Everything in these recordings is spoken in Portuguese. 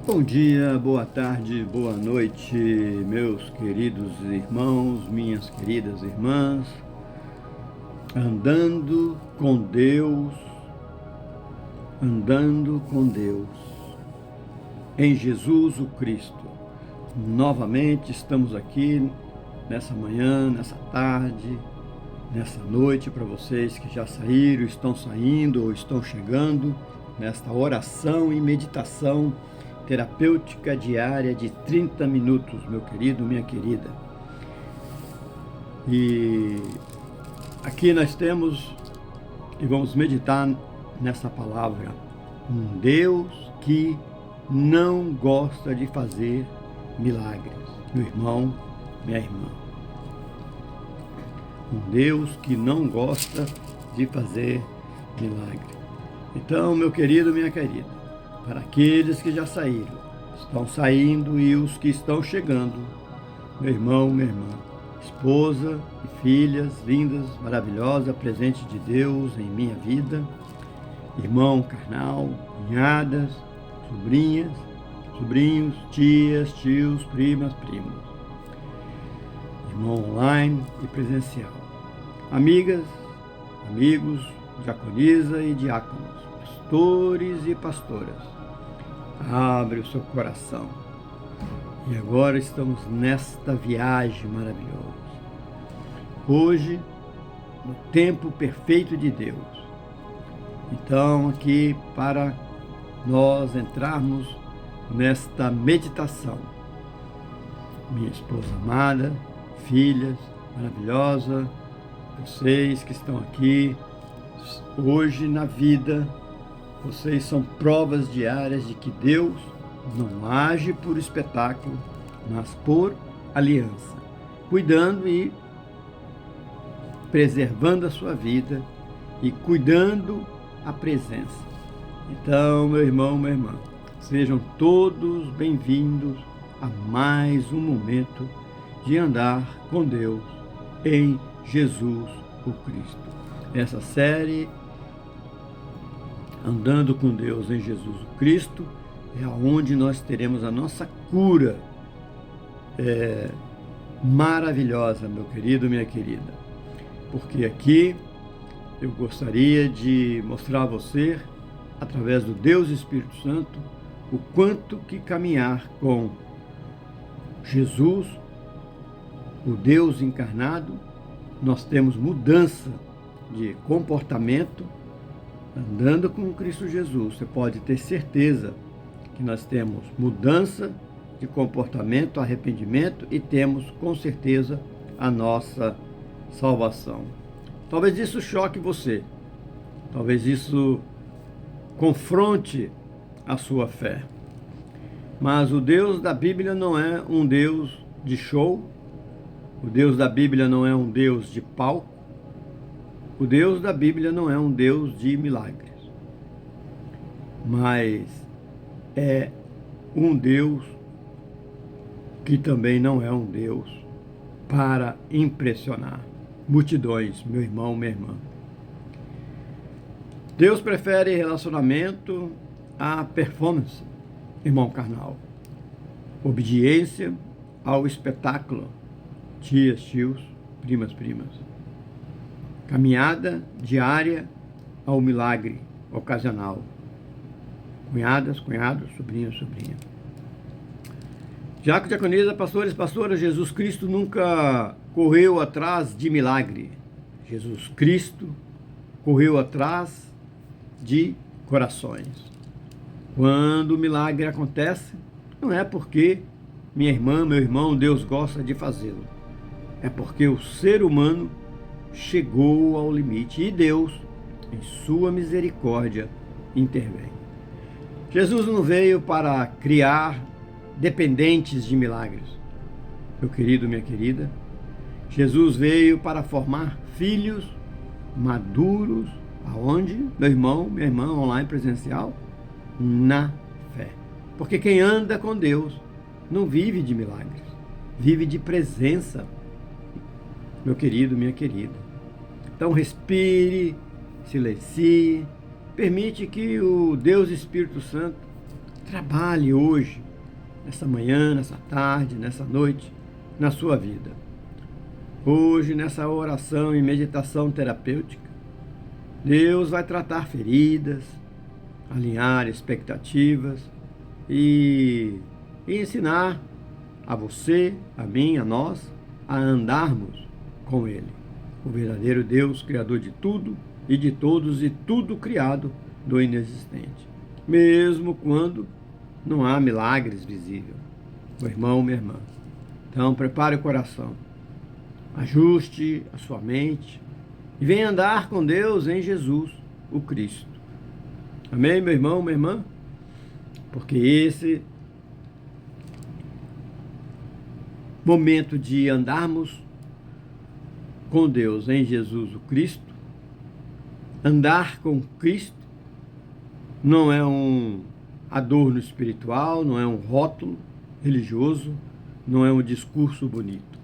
Bom dia, boa tarde, boa noite, meus queridos irmãos, minhas queridas irmãs. Andando com Deus, andando com Deus, em Jesus o Cristo. Novamente estamos aqui nessa manhã, nessa tarde, nessa noite, para vocês que já saíram, estão saindo ou estão chegando, nesta oração e meditação terapêutica diária de 30 minutos, meu querido, minha querida. E aqui nós temos e vamos meditar nessa palavra: um Deus que não gosta de fazer milagres. Meu irmão, minha irmã. Um Deus que não gosta de fazer milagre. Então, meu querido, minha querida, para aqueles que já saíram, estão saindo e os que estão chegando, meu irmão, minha irmã, esposa e filhas lindas, maravilhosas, presente de Deus em minha vida, irmão carnal, cunhadas, sobrinhas, sobrinhos, tias, tios, primas, primos, irmão online e presencial, amigas, amigos, diaconisa e diáconos, pastores e pastoras. Abre o seu coração. E agora estamos nesta viagem maravilhosa. Hoje, no tempo perfeito de Deus. Então, aqui para nós entrarmos nesta meditação. Minha esposa amada, filhas maravilhosas, vocês que estão aqui hoje na vida, vocês são provas diárias de que Deus não age por espetáculo, mas por aliança, cuidando e preservando a sua vida e cuidando a presença. Então, meu irmão, minha irmã, sejam todos bem-vindos a mais um momento de andar com Deus em Jesus o Cristo. Essa série Andando com Deus em Jesus o Cristo é onde nós teremos a nossa cura maravilhosa, meu querido, minha querida. Porque aqui eu gostaria de mostrar a você, através do Deus Espírito Santo, o quanto que caminhar com Jesus, o Deus encarnado, nós temos mudança de comportamento. Andando com Cristo Jesus, você pode ter certeza que nós temos mudança de comportamento, arrependimento e temos com certeza a nossa salvação. Talvez isso choque você, talvez isso confronte a sua fé. Mas o Deus da Bíblia não é um Deus de show, o Deus da Bíblia não é um Deus de palco, o Deus da Bíblia não é um Deus de milagres, mas é um Deus que também não é um Deus para impressionar multidões, meu irmão, minha irmã. Deus prefere relacionamento à performance, irmão carnal. Obediência ao espetáculo, tias, tios, primas, primas. Caminhada diária ao milagre ocasional. Cunhadas, cunhados, sobrinhos, sobrinha. Diácono, diaconisa, pastores, pastoras, Jesus Cristo nunca correu atrás de milagre. Jesus Cristo correu atrás de corações. Quando o milagre acontece, não é porque minha irmã, meu irmão, Deus gosta de fazê-lo. É porque o ser humano chegou ao limite e Deus, em sua misericórdia, intervém. Jesus não veio para criar dependentes de milagres, meu querido, minha querida. Jesus veio para formar filhos maduros, aonde, meu irmão, minha irmã, online, presencial, na fé. Porque quem anda com Deus não vive de milagres, vive de presença, meu querido, minha querida. Então silencie, permite que o Deus Espírito Santo trabalhe hoje, nessa manhã, nessa tarde, nessa noite, na sua vida. Hoje, nessa oração e meditação terapêutica, Deus vai tratar feridas, alinhar expectativas e ensinar a você, a mim, a nós, a andarmos com Ele, o verdadeiro Deus, Criador de tudo e de todos e tudo criado do inexistente, mesmo quando não há milagres visíveis. Meu irmão, minha irmã, então prepare o coração, ajuste a sua mente e venha andar com Deus em Jesus, o Cristo. Amém, meu irmão, minha irmã? Porque esse momento de andarmos com Deus em Jesus, o Cristo, andar com Cristo, não é um adorno espiritual, não é um rótulo religioso, não é um discurso bonito.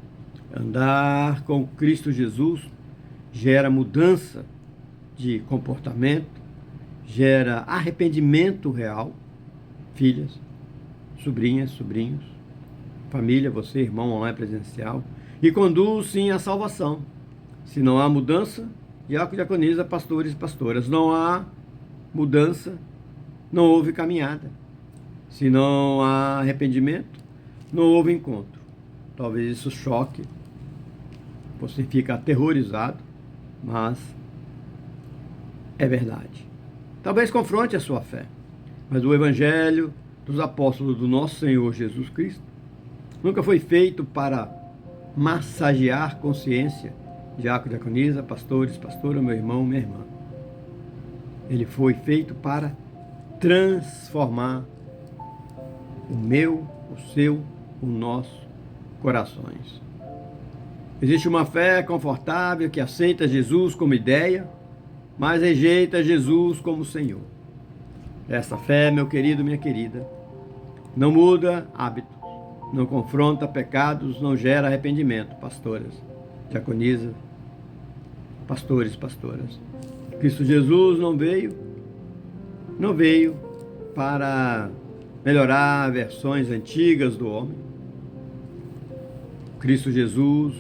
Andar com Cristo Jesus gera mudança de comportamento, gera arrependimento real, filhas, sobrinhas, sobrinhos, família, você, irmão online presencial, e conduz sim à salvação. Se não há mudança, diácono, diaconisa, pastores e pastoras, não há mudança, não houve caminhada. Se não há arrependimento, não houve encontro. Talvez isso choque, você fica aterrorizado, mas é verdade. Talvez confronte a sua fé, mas o Evangelho dos apóstolos do nosso Senhor Jesus Cristo nunca foi feito para massagear consciência, diácono, diaconisa, pastores, pastora, meu irmão, minha irmã. Ele foi feito para transformar o meu, o seu, o nosso corações. Existe uma fé confortável que aceita Jesus como ideia, mas rejeita Jesus como Senhor. Essa fé, meu querido, minha querida, não muda hábitos, não confronta pecados, não gera arrependimento, pastoras, diaconisa, pastores, pastoras. Cristo Jesus não veio para melhorar versões antigas do homem. Cristo Jesus,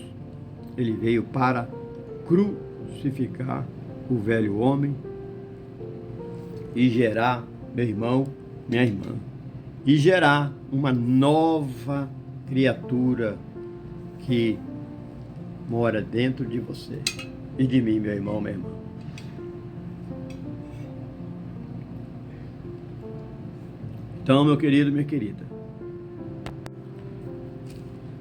ele veio para crucificar o velho homem e gerar, meu irmão, minha irmã, e gerar uma nova criatura que mora dentro de você e de mim, meu irmão, minha irmã. Então, meu querido, minha querida,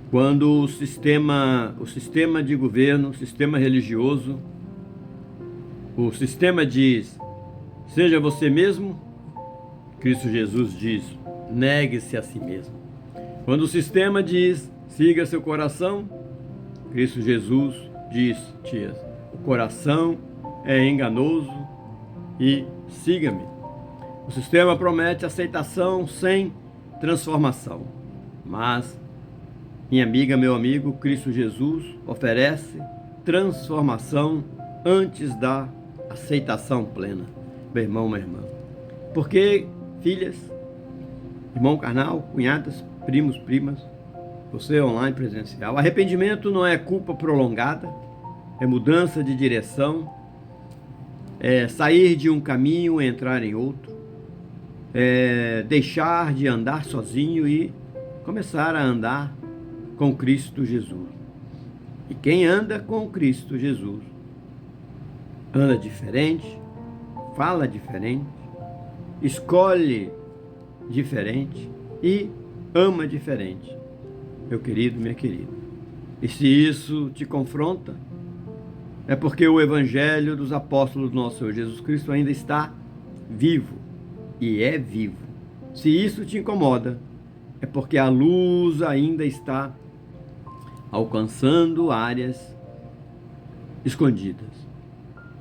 quando o sistema de governo, o sistema religioso, o sistema diz, seja você mesmo, Cristo Jesus diz, negue-se a si mesmo. Quando o sistema diz, siga seu coração, Cristo Jesus diz, tias, o coração é enganoso e siga-me. O sistema promete aceitação sem transformação, mas, minha amiga, meu amigo, Cristo Jesus oferece transformação antes da aceitação plena, meu irmão, minha irmã. Porque, filhas, irmão carnal, cunhadas, primos, primas, você online presencial, arrependimento não é culpa prolongada, é mudança de direção, é sair de um caminho e entrar em outro, é deixar de andar sozinho e começar a andar com Cristo Jesus. E quem anda com Cristo Jesus anda diferente, fala diferente, escolhe diferente e ama diferente, meu querido, minha querida. E se isso te confronta, é porque o Evangelho dos apóstolos do nosso Senhor Jesus Cristo ainda está vivo, e é vivo. Se isso te incomoda, é porque a luz ainda está alcançando áreas escondidas.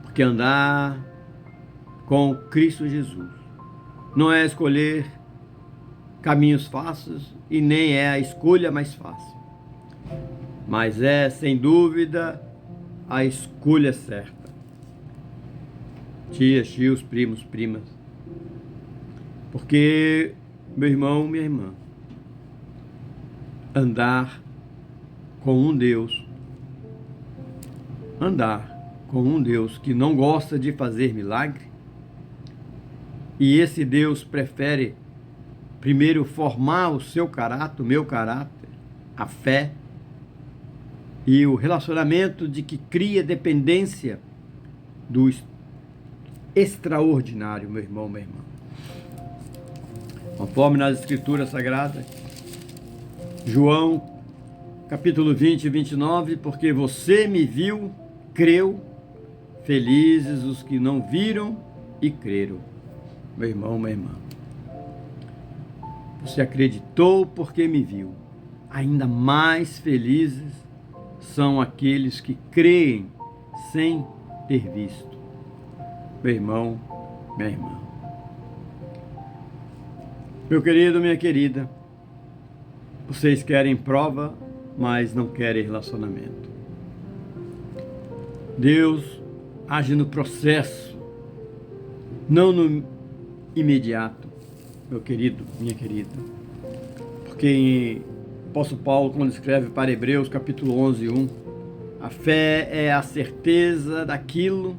Porque andar com Cristo Jesus não é escolher caminhos fáceis e nem é a escolha mais fácil, mas é, sem dúvida, a escolha certa. Tias, tios, primos, primas. Porque meu irmão, minha irmã, andar com um Deus que não gosta de fazer milagre, e esse Deus prefere primeiro formar o seu caráter, o meu caráter, a fé e o relacionamento de que cria dependência do extraordinário, meu irmão, minha irmã. Conforme nas Escrituras Sagradas, João, capítulo 20 e 29, porque você me viu, creu, felizes os que não viram e creram. Meu irmão, minha irmã, você acreditou porque me viu. Ainda mais felizes são aqueles que creem sem ter visto. Meu irmão, minha irmã. Meu querido, minha querida, vocês querem prova, mas não querem relacionamento. Deus age no processo, não no imediato, meu querido, minha querida. Porque o apóstolo Paulo, quando escreve para Hebreus, capítulo 11, 1, a fé é a certeza daquilo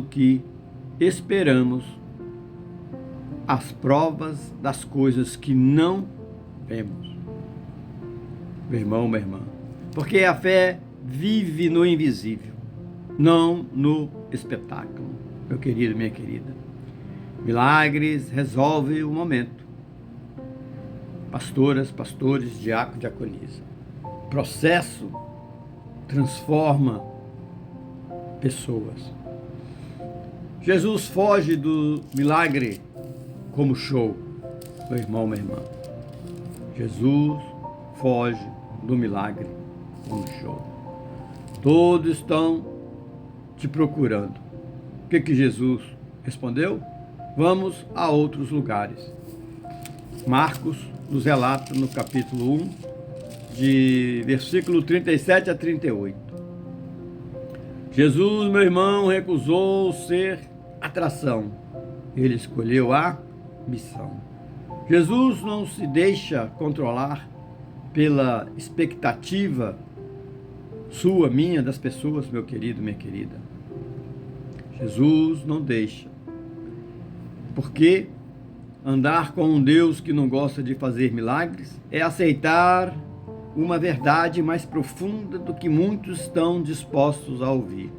que esperamos, as provas das coisas que não vemos. Meu irmão, minha irmã, porque a fé vive no invisível, não no espetáculo, meu querido, minha querida. Milagres resolve o momento. Pastoras, pastores, diácono, diaconisa. Processo transforma pessoas. Jesus foge do milagre como show, meu irmão, minha irmã. Jesus foge do milagre como show. Todos estão te procurando. O que Jesus respondeu? Vamos a outros lugares. Marcos nos relata no capítulo 1, de versículo 37 a 38. Jesus, meu irmão, recusou ser atração. Ele escolheu a missão. Jesus não se deixa controlar pela expectativa sua, minha, das pessoas, meu querido, minha querida. Jesus não deixa. Porque andar com um Deus que não gosta de fazer milagres é aceitar uma verdade mais profunda do que muitos estão dispostos a ouvir.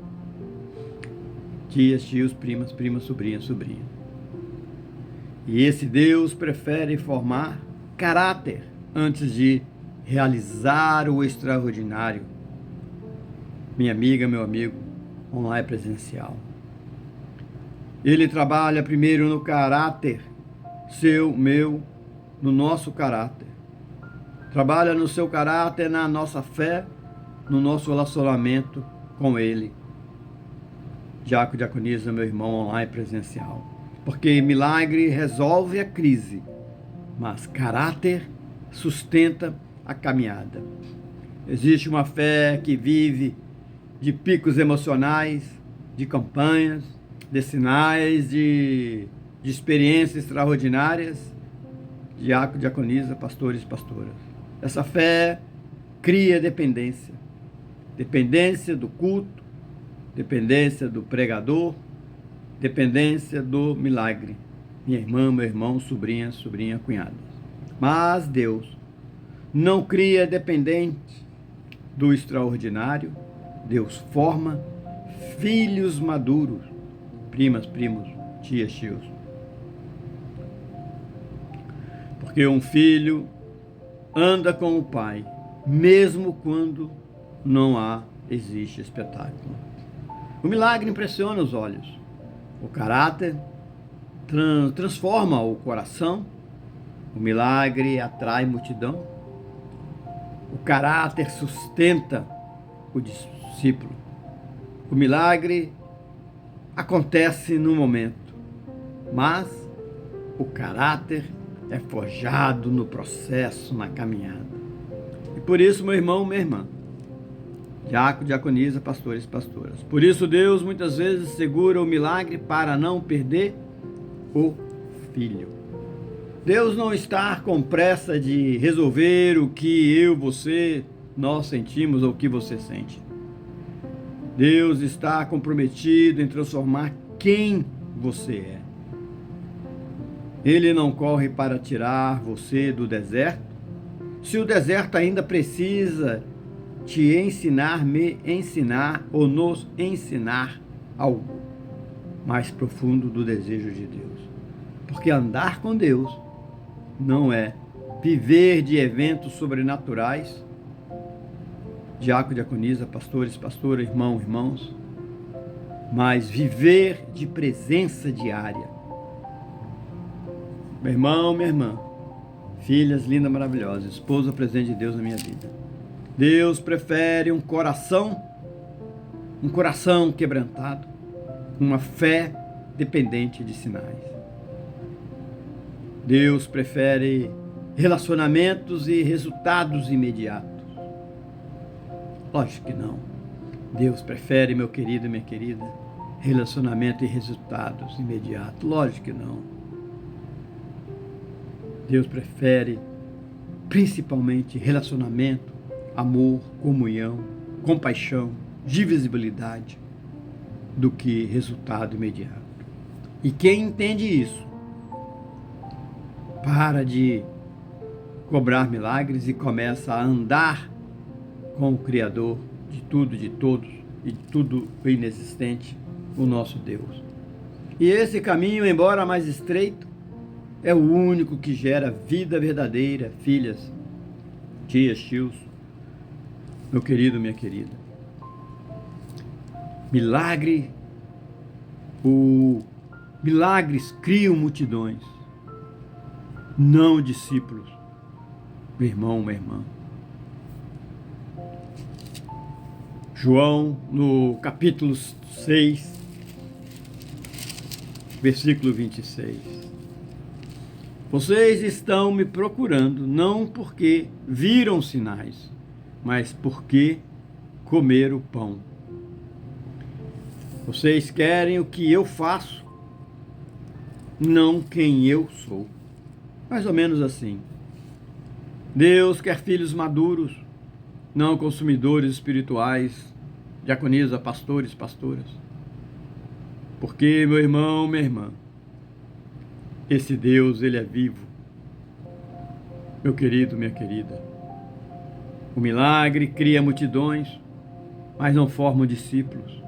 Tias, tios, primas, sobrinha. E esse Deus prefere formar caráter antes de realizar o extraordinário. Minha amiga, meu amigo, online presencial. Ele trabalha primeiro no caráter, no nosso caráter. Trabalha no seu caráter, na nossa fé, no nosso relacionamento com Ele. Diácono, diaconisa, meu irmão, online presencial. Porque milagre resolve a crise, mas caráter sustenta a caminhada. Existe uma fé que vive de picos emocionais, de campanhas, de sinais, de experiências extraordinárias. Diácono, diaconisa, pastores e pastoras. Essa fé cria dependência. Dependência do culto, dependência do pregador, dependência do milagre. Minha irmã, meu irmão, sobrinha, cunhada. Mas Deus não cria dependente do extraordinário. Deus forma filhos maduros, primas, primos, tias, tios. Porque um filho anda com o pai, mesmo quando não existe espetáculo. O milagre impressiona os olhos. O caráter transforma o coração. O milagre atrai multidão. O caráter sustenta o discípulo. O milagre acontece no momento, mas o caráter é forjado no processo, na caminhada. E por isso, meu irmão, minha irmã, diácono, diaconisa, pastores e pastoras, por isso Deus muitas vezes segura o milagre para não perder o filho. Deus não está com pressa de resolver o que eu, você, nós sentimos ou o que você sente. Deus está comprometido em transformar quem você é. Ele não corre para tirar você do deserto, se o deserto ainda precisa te ensinar, me ensinar ou nos ensinar algo mais profundo do desejo de Deus. Porque andar com Deus não é viver de eventos sobrenaturais, diácono, diaconisa, pastores, pastora, irmão, irmãos, mas viver de presença diária. Meu irmão, minha irmã, filhas lindas, maravilhosas, esposa presente de Deus na minha vida. Deus prefere um coração quebrantado, uma fé dependente de sinais. Deus prefere relacionamentos e resultados imediatos. Lógico que não. Deus prefere, meu querido e minha querida, relacionamento e resultados imediatos. Lógico que não. Deus prefere principalmente relacionamento, amor, comunhão, compaixão, divisibilidade, do que resultado imediato. E quem entende isso, para de cobrar milagres e começa a andar com o Criador de tudo, de todos e de tudo inexistente, o nosso Deus. E esse caminho, embora mais estreito, é o único que gera vida verdadeira, filhas, tias, tios, meu querido, minha querida. Milagres criam multidões, não discípulos, meu irmão, minha irmã. João, no capítulo 6, versículo 26. Vocês estão me procurando não porque viram sinais, mas porque comeram o pão. Vocês querem o que eu faço, não quem eu sou. Mais ou menos assim. Deus quer filhos maduros, não consumidores espirituais, diaconisa, pastores, pastoras. Porque, meu irmão, minha irmã, esse Deus, ele é vivo. Meu querido, minha querida. O milagre cria multidões, mas não formam discípulos.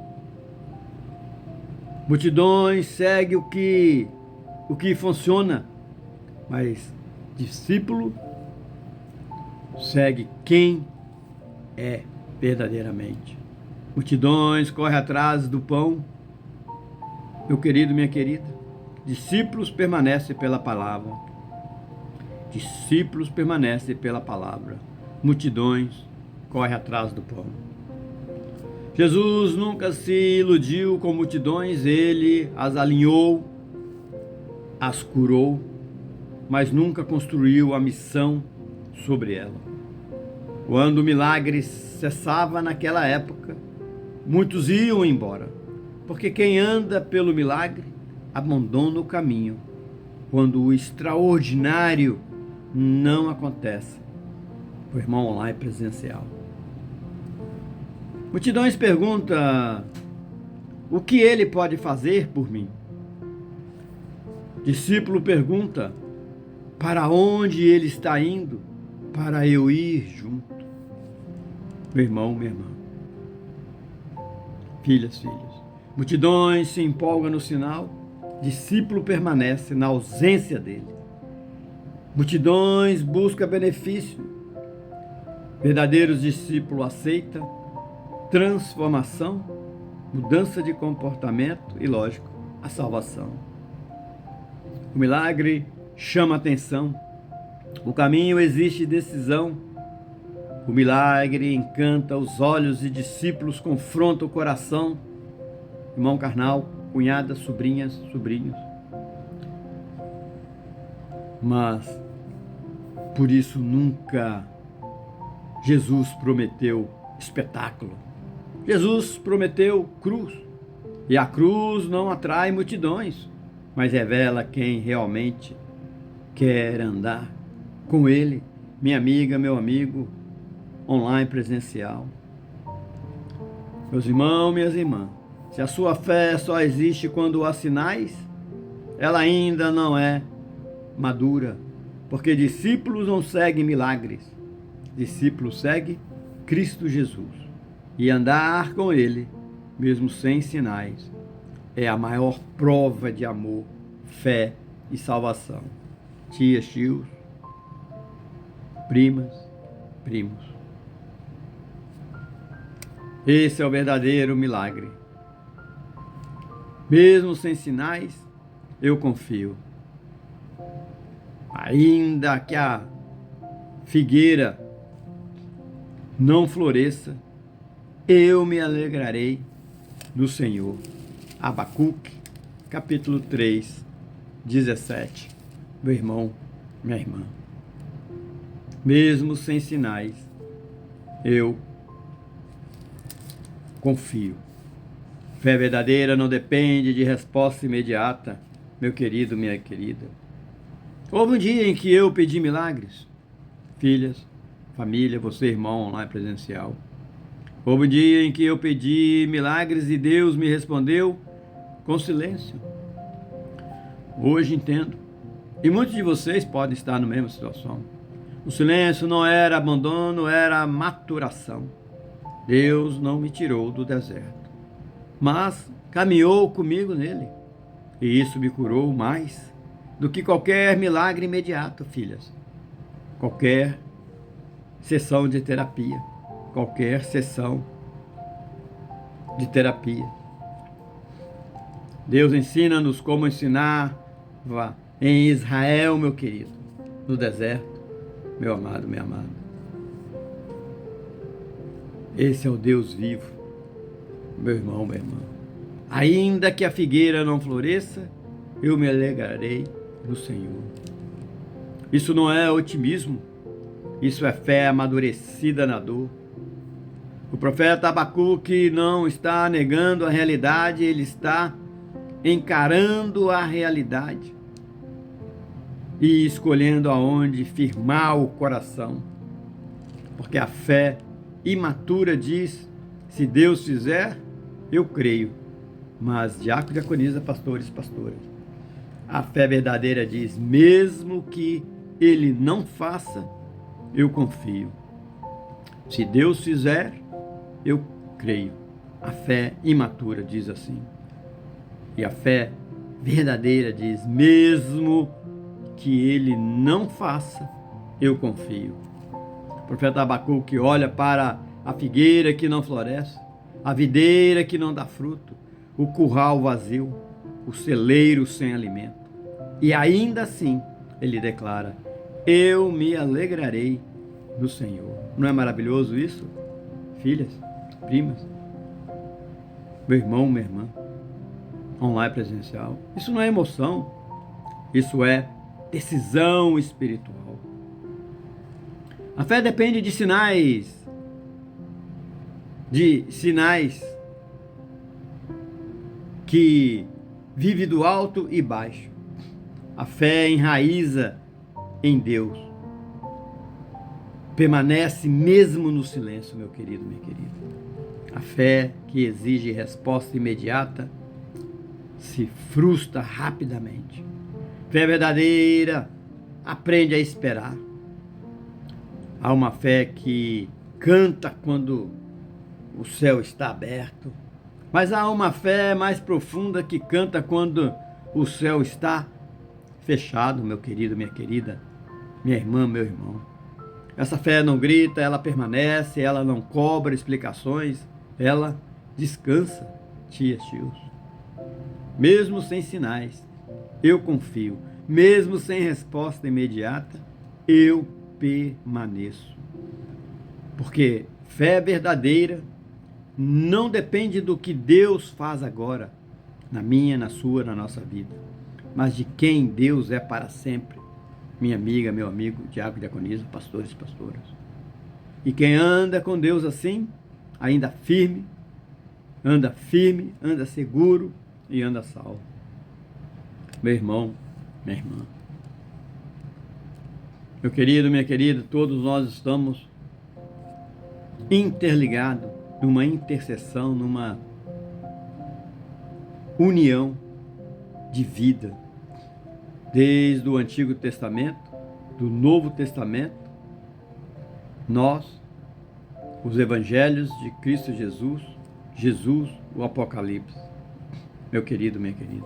Multidões seguem o que funciona, mas discípulo segue quem é verdadeiramente. Multidões correm atrás do pão. Meu querido, minha querida. Discípulos permanecem pela palavra. Discípulos permanecem pela palavra. Multidões correm atrás do pão. Jesus nunca se iludiu com multidões, ele as alinhou, as curou, mas nunca construiu a missão sobre ela. Quando o milagre cessava naquela época, muitos iam embora, porque quem anda pelo milagre abandona o caminho quando o extraordinário não acontece. O irmão online presencial. Multidões pergunta: o que ele pode fazer por mim? Discípulo pergunta: para onde ele está indo? Para eu ir junto. Meu irmão, minha irmã. Filhas. Multidões se empolgam no sinal. Discípulo permanece na ausência dele. Multidões buscam benefício. Verdadeiros discípulos aceitam transformação, mudança de comportamento e, lógico, a salvação. O milagre chama atenção. O caminho exige decisão. O milagre encanta os olhos e discípulos confronta o coração. Irmão carnal, cunhadas, sobrinhas, sobrinhos. Mas, por isso, nunca Jesus prometeu espetáculo. Jesus prometeu cruz. E a cruz não atrai multidões, mas revela quem realmente quer andar com Ele, minha amiga, meu amigo, online, presencial. Meus irmãos, minhas irmãs, se a sua fé só existe quando há sinais, ela ainda não é madura, porque discípulos não seguem milagres, discípulos seguem Cristo Jesus. E andar com Ele, mesmo sem sinais, é a maior prova de amor, fé e salvação. Tias, tios, primas, primos. Esse é o verdadeiro milagre. Mesmo sem sinais, eu confio. Ainda que a figueira não floresça, eu me alegrarei no Senhor. Abacuque, capítulo 3, 17. Meu irmão, minha irmã. Mesmo sem sinais, eu confio. Fé verdadeira não depende de resposta imediata, meu querido, minha querida. Houve um dia em que eu pedi milagres. Filhas, família, você, irmão, online presencial. Houve um dia em que eu pedi milagres e Deus me respondeu com silêncio. Hoje entendo. E muitos de vocês podem estar na mesma situação. O silêncio não era abandono, era maturação. Deus não me tirou do deserto, mas caminhou comigo nele. E isso me curou mais do que qualquer milagre imediato, filhas. Qualquer sessão de terapia. Qualquer sessão de terapia. Deus ensina-nos como ensinava em Israel, meu querido, no deserto, meu amado, minha amada. Esse é o Deus vivo, meu irmão, minha irmã. Ainda que a figueira não floresça, eu me alegrarei no Senhor. Isso não é otimismo, isso é fé amadurecida na dor. O profeta Abacuque não está negando a realidade, ele está encarando a realidade e escolhendo aonde firmar o coração. Porque a fé imatura diz, se Deus fizer, eu creio. Mas diácono, diaconisa, pastores, pastoras. A fé verdadeira diz, mesmo que Ele não faça, eu confio. Se Deus fizer, eu creio. A fé imatura diz assim. E a fé verdadeira diz, mesmo que Ele não faça, eu confio. O profeta Abacuque olha para a figueira que não floresce, a videira que não dá fruto, o curral vazio, o celeiro sem alimento. E ainda assim, ele declara, eu me alegrarei no Senhor. Não é maravilhoso isso? Filhas, primas, meu irmão, minha irmã, online presencial. Isso não é emoção, isso é decisão espiritual. A fé depende de sinais que vive do alto e baixo. A fé enraiza em Deus. Permanece mesmo no silêncio, meu querido, minha querida. A fé que exige resposta imediata se frustra rapidamente. Fé verdadeira aprende a esperar. Há uma fé que canta quando o céu está aberto, mas há uma fé mais profunda que canta quando o céu está fechado, meu querido, minha querida, minha irmã, meu irmão. Essa fé não grita, ela permanece, ela não cobra explicações, ela descansa, tias, tios. Mesmo sem sinais, eu confio. Mesmo sem resposta imediata, eu permaneço. Porque fé verdadeira não depende do que Deus faz agora, na minha, na sua, na nossa vida, mas de quem Deus é para sempre. Minha amiga, meu amigo, diácono, diaconisa, pastores e pastoras. E quem anda com Deus assim, ainda firme, anda seguro e anda salvo. Meu irmão, minha irmã. Meu querido, minha querida, todos nós estamos interligados numa intercessão, numa união de vida. Desde o Antigo Testamento, do Novo Testamento, nós, os Evangelhos de Cristo Jesus, o Apocalipse. Meu querido, minha querida.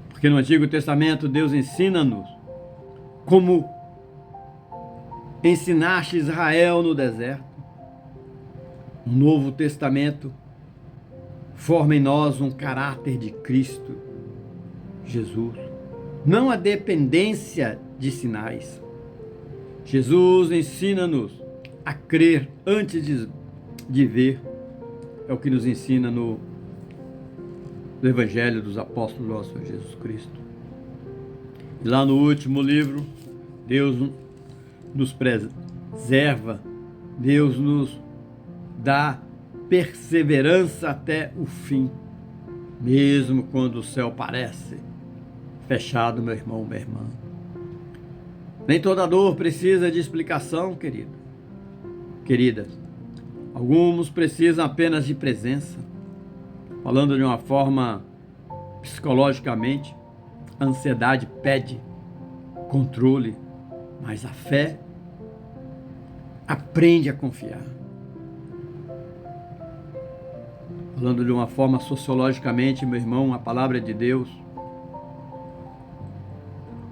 Porque no Antigo Testamento Deus ensina-nos como ensinaste Israel no deserto. O Novo Testamento forma em nós um caráter de Cristo Jesus. Não a dependência de sinais. Jesus ensina-nos a crer antes de ver. É o que nos ensina no Evangelho dos Apóstolos do nosso Senhor Jesus Cristo. E lá no último livro, Deus nos preserva, Deus nos dá perseverança até o fim, mesmo quando o céu parece fechado, meu irmão, minha irmã. Nem toda dor precisa de explicação, queridas. Alguns precisam apenas de presença. Falando de uma forma psicologicamente, a ansiedade pede controle, mas a fé aprende a confiar. Falando de uma forma sociologicamente, meu irmão, a palavra de Deus,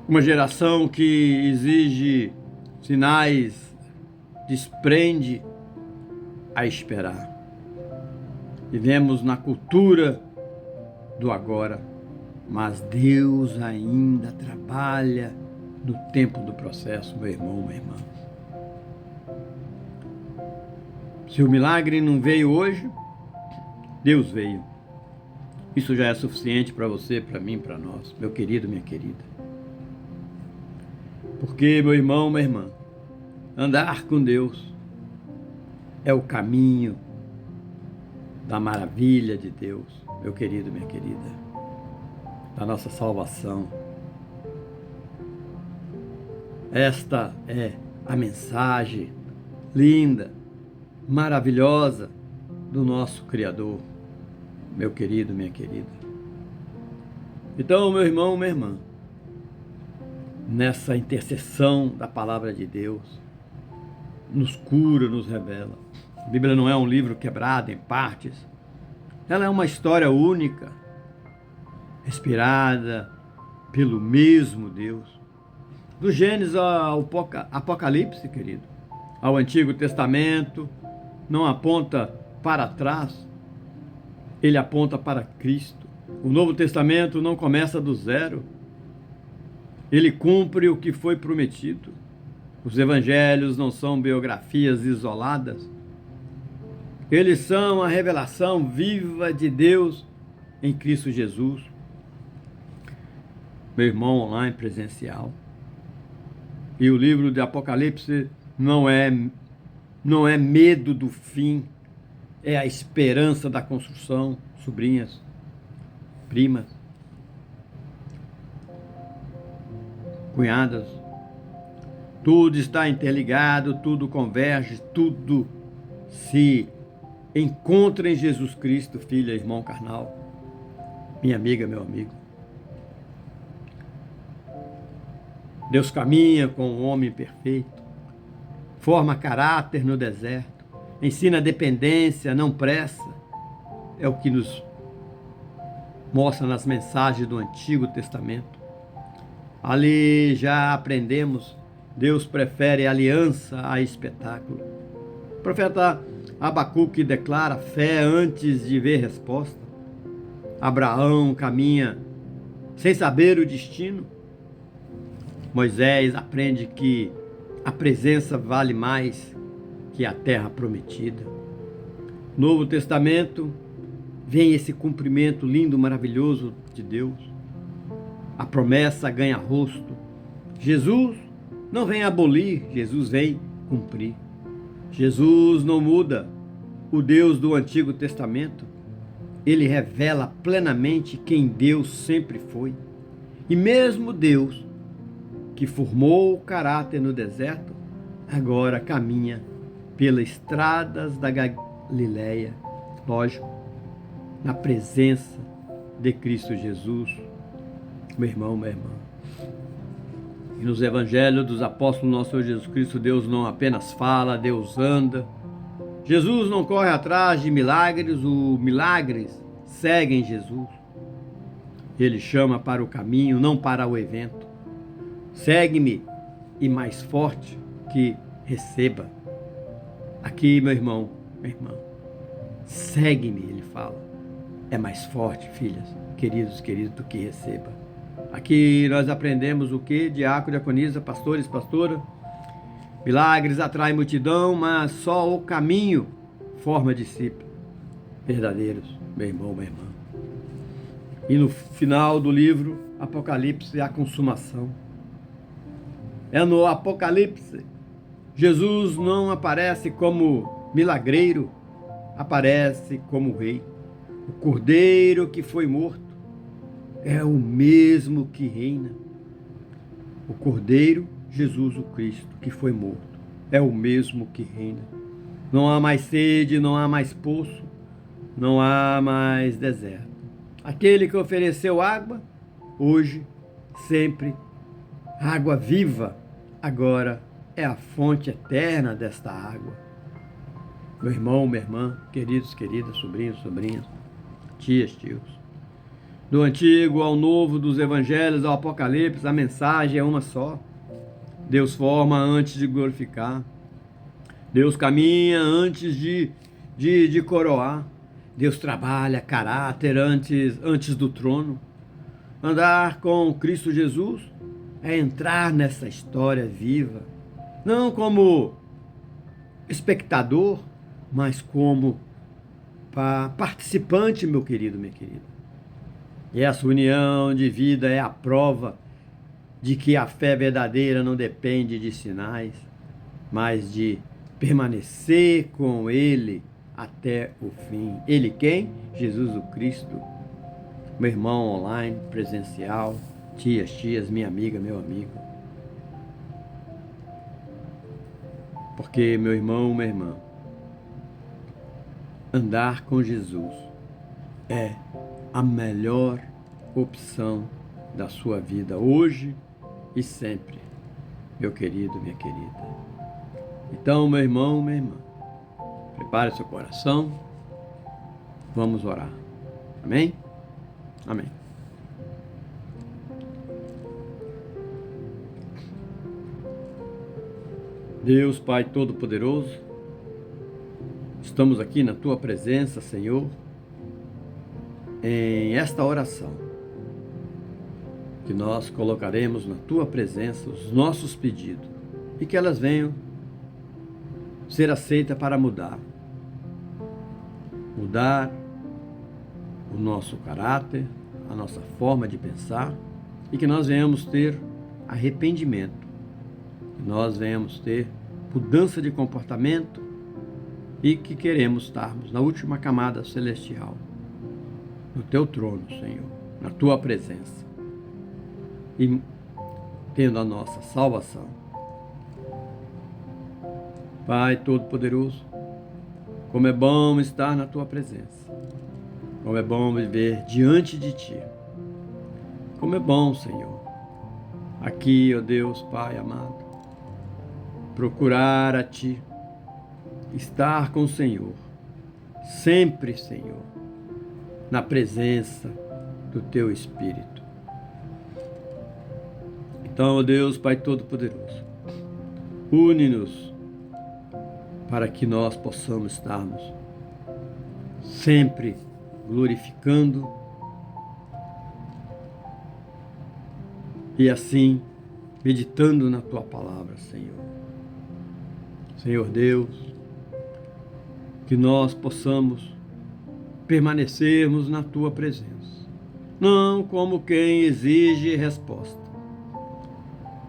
uma geração que exige sinais, desprende a esperar. Vivemos na cultura do agora, mas Deus ainda trabalha no tempo do processo, meu irmão, minha irmã. Se o milagre não veio hoje, Deus veio. Isso já é suficiente para você, para mim, para nós, meu querido, minha querida. Porque, meu irmão, minha irmã, andar com Deus é o caminho da maravilha de Deus, meu querido, minha querida, da nossa salvação. Esta é a mensagem linda, maravilhosa do nosso Criador, meu querido, minha querida. Então, meu irmão, minha irmã, nessa intercessão da palavra de Deus, nos cura, nos revela. A Bíblia não é um livro quebrado em partes. Ela é uma história única, inspirada pelo mesmo Deus. Do Gênesis ao Apocalipse, querido, ao Antigo Testamento, não aponta para trás, ele aponta para Cristo. O Novo Testamento não começa do zero, ele cumpre o que foi prometido. Os evangelhos não são biografias isoladas, eles são a revelação viva de Deus em Cristo Jesus. Meu irmão online presencial. E o livro de Apocalipse não é medo do fim, é a esperança da construção, sobrinhas, primas, cunhadas. Tudo está interligado, tudo converge, tudo se encontra em Jesus Cristo, filha, irmão carnal, minha amiga, meu amigo. Deus caminha com o homem perfeito, forma caráter no deserto, ensina dependência, não pressa. É o que nos mostra nas mensagens do Antigo Testamento. Ali já aprendemos, Deus prefere aliança a espetáculo. O profeta Abacuque declara fé antes de ver resposta. Abraão caminha sem saber o destino. Moisés aprende que a presença vale mais que a terra prometida. No Novo Testamento vem esse cumprimento lindo, maravilhoso de Deus. A promessa ganha rosto. Jesus não vem abolir, Jesus vem cumprir. Jesus não muda o Deus do Antigo Testamento. Ele revela plenamente quem Deus sempre foi. E mesmo Deus que formou o caráter no deserto, agora caminha pelas estradas da Galileia, lógico, na presença de Cristo Jesus. Meu irmão, minha irmã. E nos evangelhos dos apóstolos nosso Senhor Jesus Cristo, Deus não apenas fala, Deus anda. Jesus não corre atrás de milagres, os milagres seguem Jesus. Ele chama para o caminho, não para o evento. Segue-me e mais forte que receba. Aqui, meu irmão, minha irmã, segue-me, ele fala. É mais forte, filhas, queridos, do que receba. Aqui nós aprendemos o que? Diácono, diaconisa, pastores, pastora. Milagres atraem multidão, mas só o caminho forma discípulos verdadeiros, meu irmão, minha irmã. E no final do livro, Apocalipse, a consumação. É no Apocalipse, Jesus não aparece como milagreiro, aparece como rei. O cordeiro que foi morto é o mesmo que reina. O cordeiro, Jesus o Cristo, que foi morto, é o mesmo que reina. Não há mais sede, não há mais poço, não há mais deserto. Aquele que ofereceu água, hoje, sempre, água viva, agora é a fonte eterna desta água. Meu irmão, minha irmã, queridos, queridas, sobrinhos, sobrinhas, tias, tios. Do Antigo ao Novo, dos Evangelhos ao Apocalipse, a mensagem é uma só. Deus forma antes de glorificar. Deus caminha antes de coroar. Deus trabalha caráter antes do trono. Andar com Cristo Jesus é entrar nessa história viva. Não como espectador, mas como participante, meu querido, minha querida. E essa união de vida é a prova de que a fé verdadeira não depende de sinais, mas de permanecer com Ele até o fim. Ele quem? Jesus o Cristo. Meu irmão online, presencial, tias, minha amiga, meu amigo. Porque, meu irmão, minha irmã, andar com Jesus é a melhor opção da sua vida hoje e sempre, meu querido, minha querida. Então, meu irmão, minha irmã, prepare seu coração, vamos orar. Amém? Amém. Deus, Pai Todo-Poderoso, estamos aqui na Tua presença, Senhor, em esta oração, que nós colocaremos na Tua presença os nossos pedidos e que elas venham ser aceitas para mudar o nosso caráter, a nossa forma de pensar e que nós venhamos ter arrependimento, que nós venhamos ter mudança de comportamento e que queremos estarmos na última camada celestial, no Teu trono, Senhor, na Tua presença e tendo a nossa salvação. Pai Todo-Poderoso, como é bom estar na Tua presença, como é bom viver diante de Ti, como é bom, Senhor, aqui, ó Deus, Pai amado, procurar a Ti, estar com o Senhor, sempre, Senhor, na presença do Teu Espírito. Então, ó Deus, Pai Todo-Poderoso, une-nos para que nós possamos estarmos sempre glorificando e assim meditando na Tua palavra, Senhor. Senhor Deus, que nós possamos permanecermos na Tua presença, não como quem exige resposta,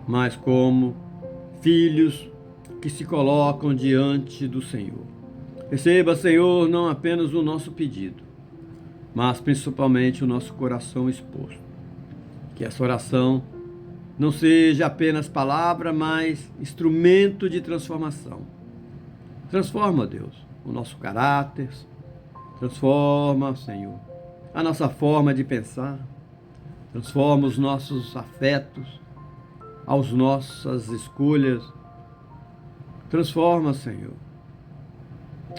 mas como filhos que se colocam diante do Senhor. Receba, Senhor, não apenas o nosso pedido, mas principalmente o nosso coração exposto. Que essa oração não seja apenas palavra, mas instrumento de transformação. Transforma, Deus, o nosso caráter, transforma, Senhor, a nossa forma de pensar, transforma os nossos afetos, as nossas escolhas, transforma, Senhor,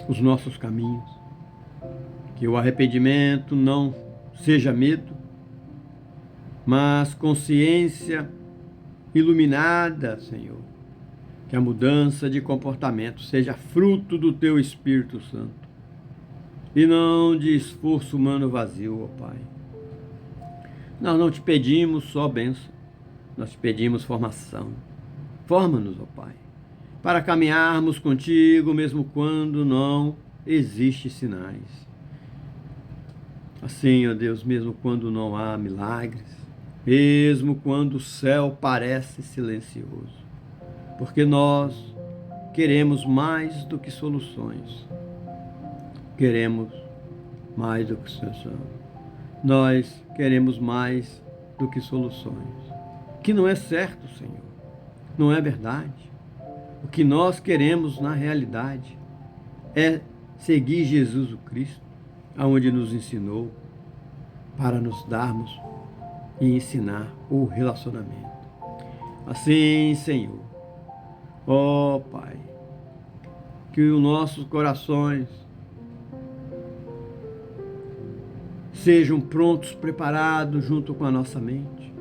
os nossos caminhos, que o arrependimento não seja medo, mas consciência iluminada, Senhor, que a mudança de comportamento seja fruto do Teu Espírito Santo e não de esforço humano vazio, ó Pai. Nós não te pedimos só bênção, nós te pedimos formação. Forma-nos, ó Pai, para caminharmos contigo mesmo quando não existem sinais. Assim, ó Deus, mesmo quando não há milagres, mesmo quando o céu parece silencioso, porque nós queremos mais do que soluções, queremos mais do que soluções, nós queremos mais do que soluções, que não é certo, Senhor, não é verdade. O que nós queremos na realidade é seguir Jesus o Cristo, aonde nos ensinou, para nos darmos e ensinar o relacionamento. Assim, Senhor, ó Pai, que os nossos corações sejam prontos, preparados junto com a nossa mente.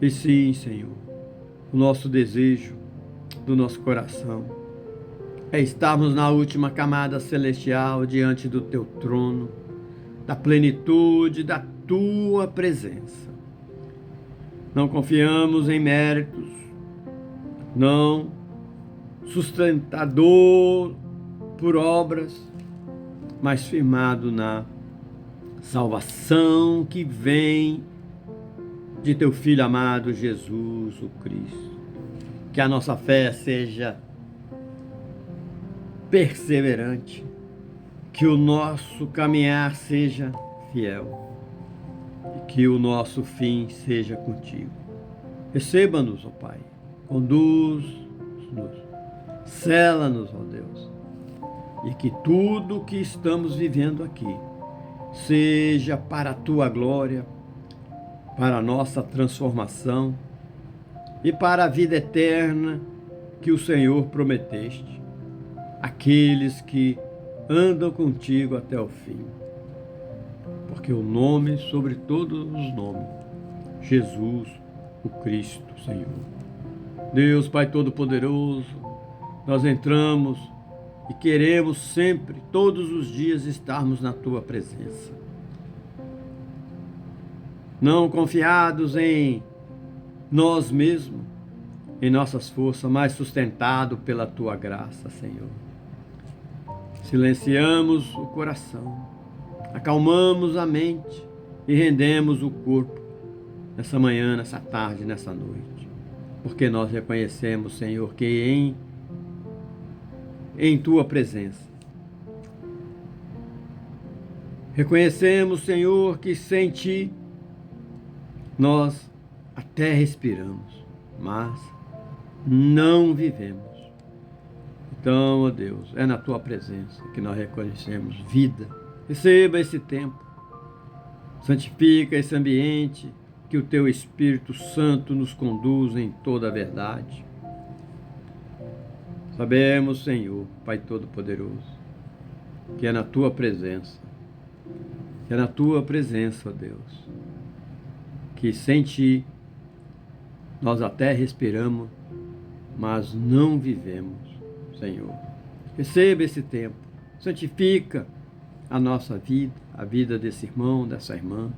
E sim, Senhor, o nosso desejo do nosso coração é estarmos na última camada celestial diante do Teu trono, da plenitude da Tua presença. Não confiamos em méritos, não sustentador por obras, mas firmado na salvação que vem de Teu Filho amado Jesus o Cristo. Que a nossa fé seja perseverante, que o nosso caminhar seja fiel e que o nosso fim seja contigo. Receba-nos, ó Pai, conduz-nos, sela-nos, ó Deus, e que tudo que estamos vivendo aqui seja para a Tua glória, para a nossa transformação e para a vida eterna que o Senhor prometeste, aqueles que andam contigo até o fim. Porque o nome sobre todos os nomes, Jesus, o Cristo, Senhor. Deus, Pai Todo-Poderoso, nós entramos e queremos sempre, todos os dias, estarmos na Tua presença. Não confiados em nós mesmos, em nossas forças, mas sustentados pela Tua graça, Senhor. Silenciamos o coração, acalmamos a mente e rendemos o corpo nessa manhã, nessa tarde, nessa noite. Porque nós reconhecemos, Senhor, que em Tua presença, reconhecemos, Senhor, que sem Ti nós até respiramos, mas não vivemos. Então, ó Deus, é na Tua presença que nós reconhecemos vida. Receba esse tempo, santifica esse ambiente, que o Teu Espírito Santo nos conduza em toda a verdade. Sabemos, Senhor, Pai Todo-Poderoso, que é na Tua presença, ó Deus, que sem Ti nós até respiramos, mas não vivemos, Senhor. Receba esse tempo, santifica a nossa vida, a vida desse irmão, dessa irmã,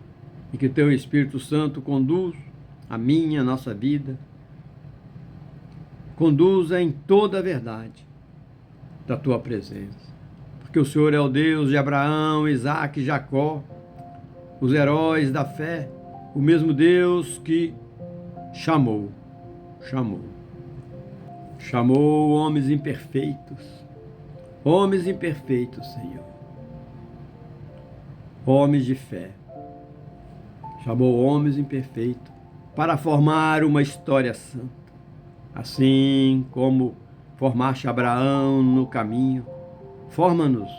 e que o Teu Espírito Santo conduz a minha, a nossa vida, conduza em toda a verdade da Tua presença. Porque o Senhor é o Deus de Abraão, Isaque e Jacó, os heróis da fé, o mesmo Deus que chamou homens imperfeitos, Senhor, homens de fé, chamou homens imperfeitos para formar uma história santa. Assim como formaste Abraão no caminho, forma-nos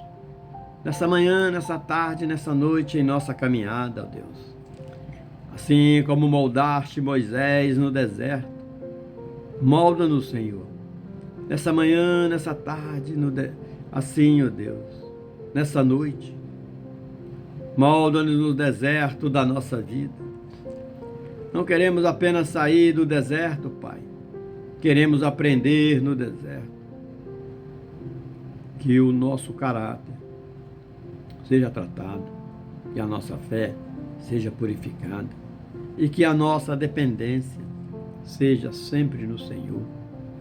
nessa manhã, nessa tarde, nessa noite, em nossa caminhada, ó Deus. Assim como moldaste Moisés no deserto, molda-nos, Senhor, nessa manhã, nessa tarde, assim, ó Deus, nessa noite, molda-nos no deserto da nossa vida. Não queremos apenas sair do deserto, Pai, queremos aprender no deserto. Que o nosso caráter seja tratado, que a nossa fé seja purificada e que a nossa dependência seja sempre no Senhor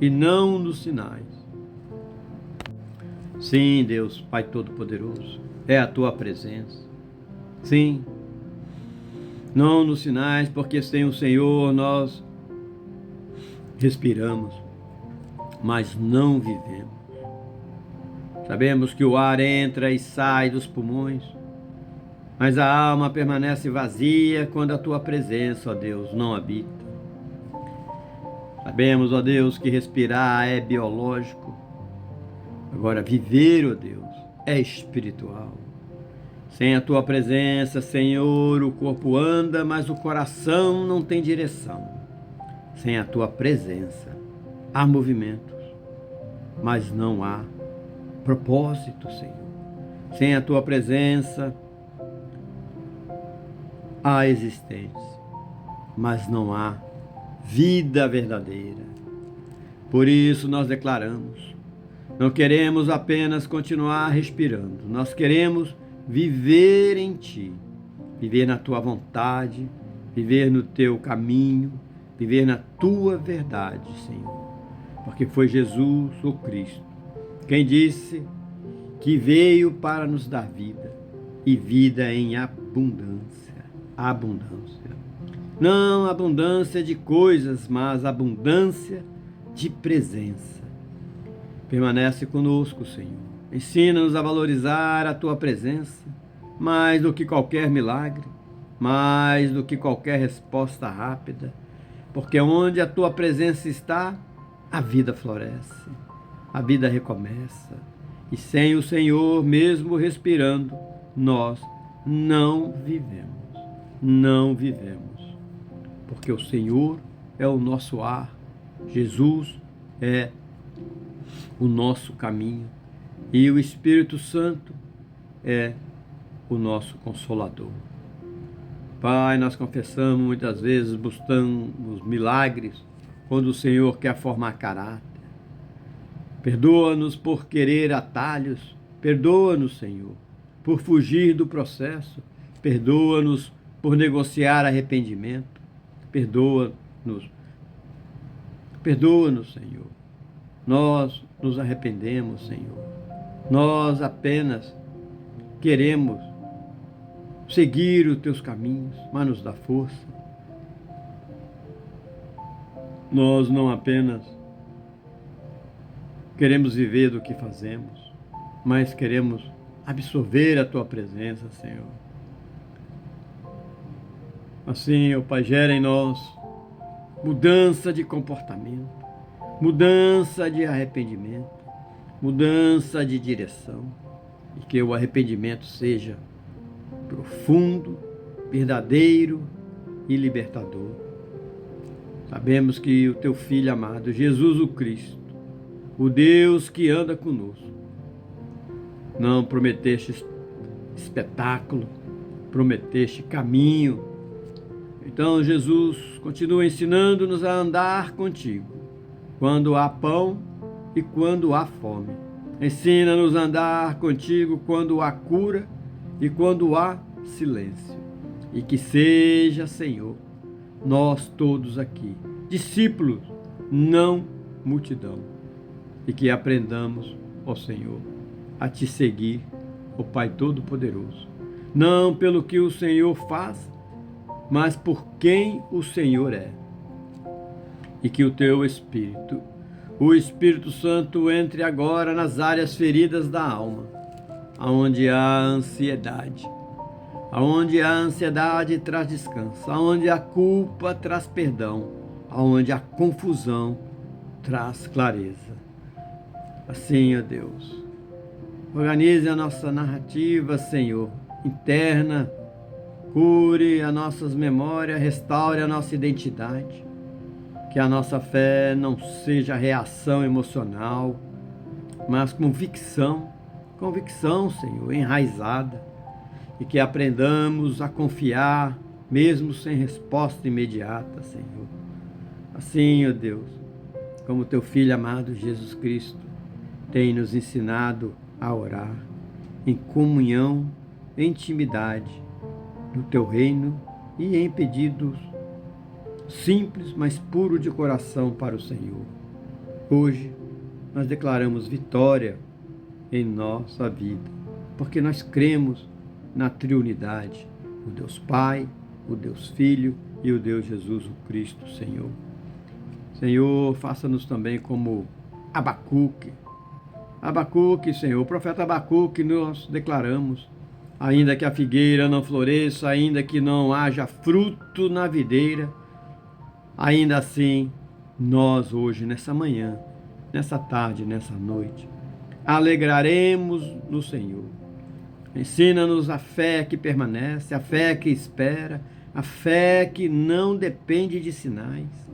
e não nos sinais. Sim, Deus, Pai Todo-Poderoso, é a Tua presença. Sim, não nos sinais, porque sem o Senhor nós respiramos, mas não vivemos. Sabemos que o ar entra e sai dos pulmões, mas a alma permanece vazia quando a Tua presença, ó Deus, não habita. Sabemos, ó Deus, que respirar é biológico. Agora, viver, ó Deus, é espiritual. Sem a Tua presença, Senhor, o corpo anda, mas o coração não tem direção. Sem a Tua presença, há movimentos, mas não há propósito, Senhor. Sem a Tua presença, há existência, mas não há vida verdadeira. Por isso nós declaramos, não queremos apenas continuar respirando, nós queremos viver em Ti, viver na Tua vontade, viver no Teu caminho, viver na Tua verdade, Senhor. Porque foi Jesus, o Cristo, quem disse que veio para nos dar vida, e vida em abundância. Abundância. Não abundância de coisas, mas abundância de presença. Permanece conosco, Senhor. Ensina-nos a valorizar a Tua presença, mais do que qualquer milagre, mais do que qualquer resposta rápida, porque onde a Tua presença está, a vida floresce. A vida recomeça. E sem o Senhor, mesmo respirando, nós não vivemos. Não vivemos. Porque o Senhor é o nosso ar. Jesus é o nosso caminho. E o Espírito Santo é o nosso Consolador. Pai, nós confessamos muitas vezes, buscamos milagres, quando o Senhor quer formar caráter. Perdoa-nos por querer atalhos, perdoa-nos, Senhor, por fugir do processo, perdoa-nos por negociar arrependimento, perdoa-nos, Senhor. Nós nos arrependemos, Senhor. Nós apenas queremos seguir os Teus caminhos, mas nos dá força. Nós não apenas queremos viver do que fazemos, mas queremos absorver a Tua presença, Senhor. Assim, ó Pai, gera em nós mudança de comportamento, mudança de arrependimento, mudança de direção, e que o arrependimento seja profundo, verdadeiro e libertador. Sabemos que o Teu Filho amado, Jesus o Cristo, o Deus que anda conosco, não prometeste espetáculo, prometeste caminho. Então, Jesus continua ensinando-nos a andar contigo, quando há pão e quando há fome. Ensina-nos a andar contigo quando há cura e quando há silêncio. E que seja, Senhor, nós todos aqui, discípulos, não multidão. E que aprendamos, ó Senhor, a Te seguir, ó Pai Todo-Poderoso. Não pelo que o Senhor faz, mas por quem o Senhor é. E que o Teu Espírito, o Espírito Santo, entre agora nas áreas feridas da alma, onde há ansiedade, aonde a ansiedade traz descanso, aonde a culpa traz perdão, aonde a confusão traz clareza. Assim, ó Deus, organize a nossa narrativa, Senhor, interna, cure as nossas memórias, restaure a nossa identidade, que a nossa fé não seja reação emocional, mas convicção, Senhor, enraizada, e que aprendamos a confiar, mesmo sem resposta imediata, Senhor. Assim, ó Deus, como teu Filho amado Jesus Cristo tem nos ensinado a orar em comunhão, em intimidade no teu reino e em pedidos simples, mas puro de coração para o Senhor. Hoje nós declaramos vitória em nossa vida, porque nós cremos na triunidade, o Deus Pai, o Deus Filho e o Deus Jesus, o Cristo, Senhor. Senhor, faça-nos também como Abacuque, Senhor, o profeta Abacuque, nós declaramos, ainda que a figueira não floresça, ainda que não haja fruto na videira, ainda assim, nós hoje, nessa manhã, nessa tarde, nessa noite, alegraremos no Senhor. Ensina-nos a fé que permanece, a fé que espera, a fé que não depende de sinais,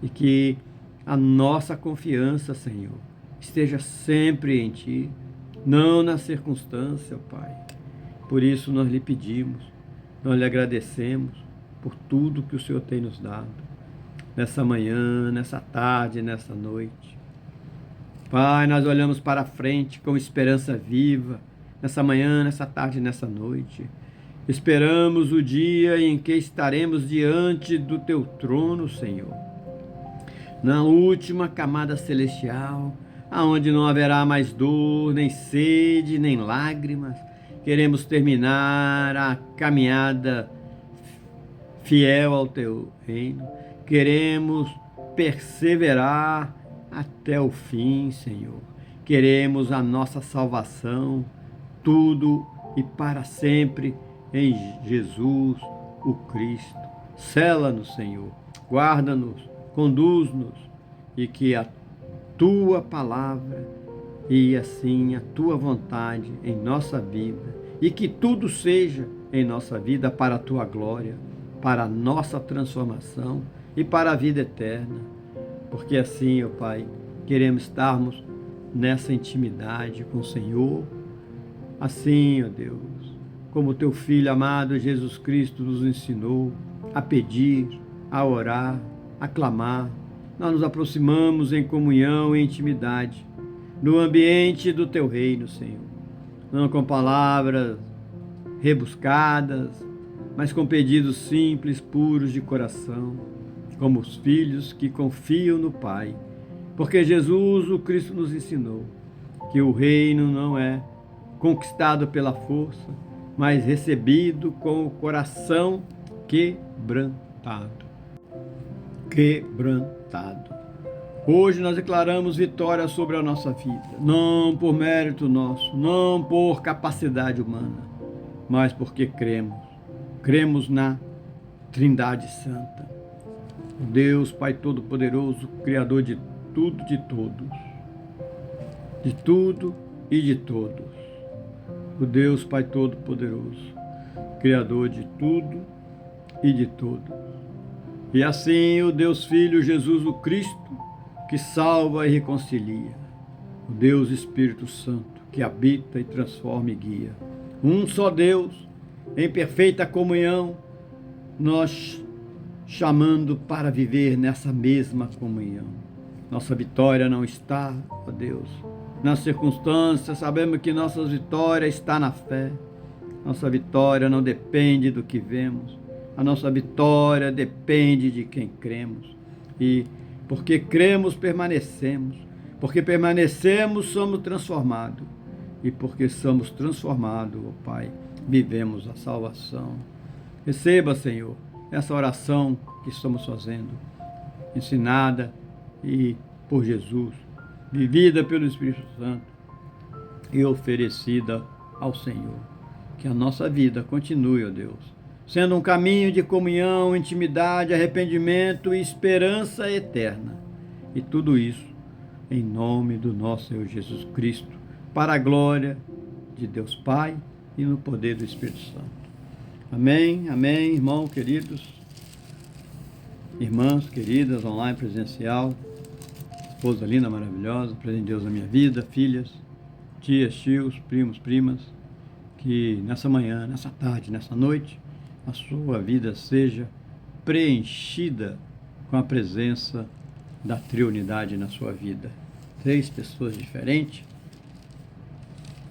e que a nossa confiança, Senhor, esteja sempre em Ti, não na circunstância, Pai. Por isso nós lhe pedimos, nós lhe agradecemos por tudo que o Senhor tem nos dado, nessa manhã, nessa tarde, nessa noite. Pai, nós olhamos para frente com esperança viva, nessa manhã, nessa tarde, nessa noite. Esperamos o dia em que estaremos diante do Teu trono, Senhor, na última camada celestial, aonde não haverá mais dor, nem sede, nem lágrimas. Queremos terminar a caminhada fiel ao Teu reino. Queremos perseverar até o fim, Senhor. Queremos a nossa salvação, tudo e para sempre, em Jesus, o Cristo. Sela-nos, Senhor. Guarda-nos, conduz-nos, e que a Tua palavra e assim a Tua vontade em nossa vida, e que tudo seja em nossa vida para a Tua glória, para a nossa transformação e para a vida eterna. Porque assim, ó Pai, queremos estarmos nessa intimidade com o Senhor. Assim, ó Deus, como Teu Filho amado Jesus Cristo nos ensinou a pedir, a orar, a clamar, nós nos aproximamos em comunhão e intimidade, no ambiente do Teu reino, Senhor. Não com palavras rebuscadas, mas com pedidos simples, puros de coração, como os filhos que confiam no Pai. Porque Jesus, o Cristo, nos ensinou que o reino não é conquistado pela força, mas recebido com o coração quebrantado. Hoje nós declaramos vitória sobre a nossa vida, não por mérito nosso, não por capacidade humana, mas porque cremos na Trindade Santa, o Deus Pai Todo-Poderoso, Criador de tudo, de tudo e de todos. O Deus Pai Todo-Poderoso, Criador de tudo e de todos. E assim o Deus Filho Jesus o Cristo, que salva e reconcilia. O Deus Espírito Santo, que habita e transforma e guia. Um só Deus, em perfeita comunhão, nós chamando para viver nessa mesma comunhão. Nossa vitória não está, ó Deus, nas circunstâncias. Sabemos que nossa vitória está na fé. Nossa vitória não depende do que vemos. A nossa vitória depende de quem cremos. E porque cremos, permanecemos. Porque permanecemos, somos transformados. E porque somos transformados, ó Pai, vivemos a salvação. Receba, Senhor, essa oração que estamos fazendo, ensinada e por Jesus, vivida pelo Espírito Santo e oferecida ao Senhor. que a nossa vida continue, ó Deus, sendo um caminho de comunhão, intimidade, arrependimento e esperança eterna. E tudo isso em nome do nosso Senhor Jesus Cristo, para a glória de Deus Pai e no poder do Espírito Santo. Amém, amém, irmãos queridos, irmãs queridas, online, presencial, esposa linda, maravilhosa, presente de Deus na minha vida, filhas, tias, tios, primos, primas, que nessa manhã, nessa tarde, nessa noite, a sua vida seja preenchida com a presença da triunidade na sua vida. 3 pessoas diferentes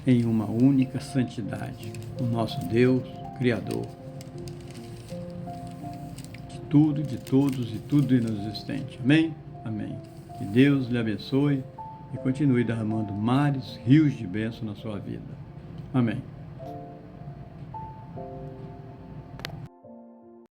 em uma única santidade. O nosso Deus, Criador de tudo, de todos e tudo inexistente. Amém? Amém. Que Deus lhe abençoe e continue derramando mares, rios de bênção na sua vida. Amém.